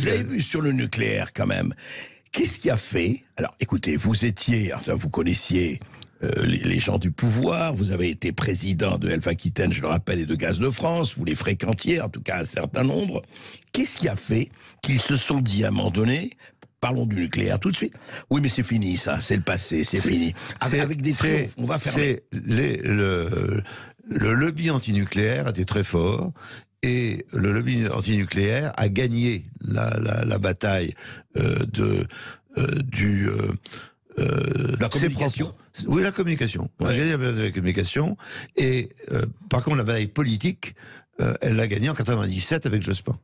vous avez vu sur le nucléaire quand même. Qu'est-ce qui a fait? Alors écoutez, vous étiez, enfin, vous connaissiez les gens du pouvoir, vous avez été président de Elf Aquitaine, je le rappelle, et de Gaz de France, vous les fréquentiez, en tout cas un certain nombre. Qu'est-ce qui a fait qu'ils se sont dit à un moment donné, parlons du nucléaire tout de suite, oui mais c'est fini ça, c'est le passé, c'est fini. Avec des triomphes, on va fermer. Le lobby antinucléaire était très fort. Et le lobby antinucléaire a gagné la bataille la communication. Oui, la communication. On a gagné la bataille de la communication. Et par contre, la bataille politique, elle l'a gagnée en 97 avec Jospin.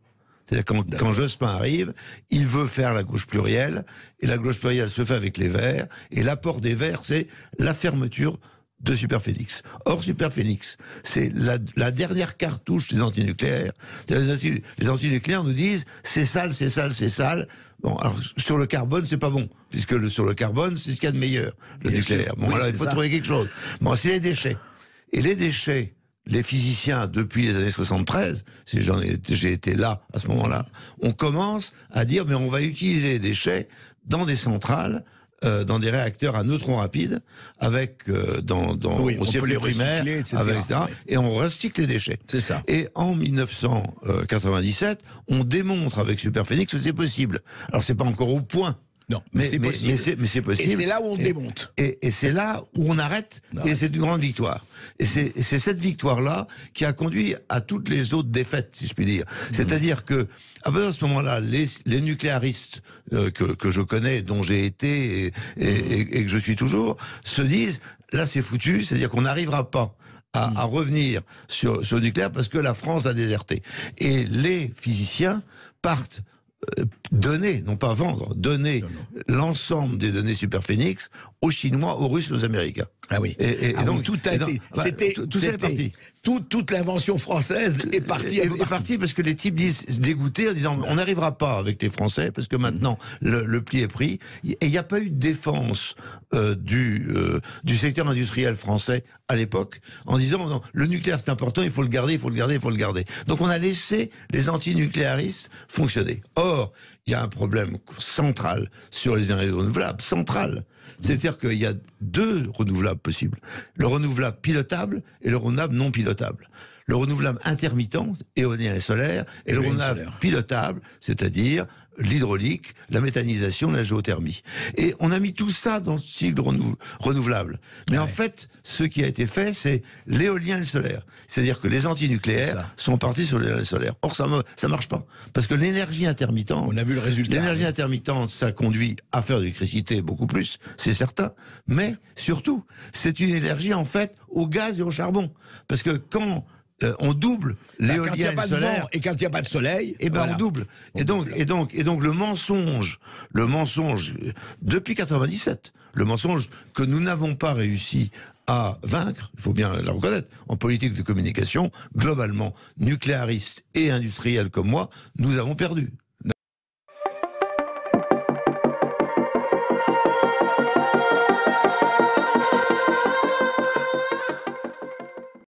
C'est-à-dire quand Jospin arrive, il veut faire la gauche plurielle, et la gauche plurielle se fait avec les Verts, et l'apport des Verts, c'est la fermeture de Superphénix. Or, Superphénix, c'est la dernière cartouche des antinucléaires. Les antinucléaires nous disent c'est sale, c'est sale, c'est sale. Bon, alors sur le carbone, c'est pas bon, puisque sur le carbone, c'est ce qu'il y a de meilleur, le nucléaire. Bon, alors il faut trouver quelque chose. Bon, c'est les déchets. Et les déchets, les physiciens, depuis les années 73, j'ai été là à ce moment-là, on commence à dire mais on va utiliser les déchets dans des centrales, dans des réacteurs à neutrons rapides, avec au circuit primaire, et on recycle les déchets. C'est ça. Et en 1997, on démontre avec Superphénix que c'est possible. Alors c'est pas encore au point. Non, mais c'est possible. Mais c'est possible. Et c'est là où on démonte. Et c'est là où on arrête, et c'est une grande victoire. Et c'est cette victoire-là qui a conduit à toutes les autres défaites, si je puis dire. C'est-à-dire que, à partir de ce moment-là, les nucléaristes que je connais, dont j'ai été et que je suis toujours, se disent, là c'est foutu, c'est-à-dire qu'on n'arrivera pas à revenir sur le nucléaire parce que la France a déserté. Et les physiciens partent donner, non pas vendre, donner l'ensemble des données Superphénix aux Chinois, aux Russes, aux Américains. Ah oui. Et donc tout a été. Tout ça est parti. Toute l'invention française est partie. Est partie parce que les types disent dégoûtés en disant on n'arrivera pas avec les Français parce que maintenant le pli est pris. Et il n'y a pas eu de défense du secteur industriel français à l'époque en disant non, le nucléaire c'est important, il faut le garder, il faut le garder, il faut le garder. Donc on a laissé les antinucléaristes fonctionner. Or, il y a un problème central sur les énergies renouvelables, central. C'est-à-dire qu'il y a deux renouvelables possibles. Le renouvelable pilotable et le renouvelable non pilotable. Le renouvelable intermittent, éolien et solaire, et le renouvelable pilotable, c'est-à-dire l'hydraulique, la méthanisation, la géothermie. Et on a mis tout ça dans le cycle renouvelable. Mais en fait, ce qui a été fait, c'est l'éolien et le solaire. C'est-à-dire que les antinucléaires sont partis sur l'éolien et le solaire. Or, ça marche pas. Parce que l'énergie intermittente... On a vu le résultat. L'énergie intermittente, ça conduit à faire de l'électricité beaucoup plus, c'est certain. Mais, surtout, c'est une énergie, en fait, au gaz et au charbon. Parce que quand... on double l'éolien et le solaire. Et quand il n'y a pas de soleil, et ben on double. Et donc le mensonge depuis 97, le mensonge que nous n'avons pas réussi à vaincre, il faut bien la reconnaître, en politique de communication, globalement, nucléaristes et industriels comme moi, nous avons perdu.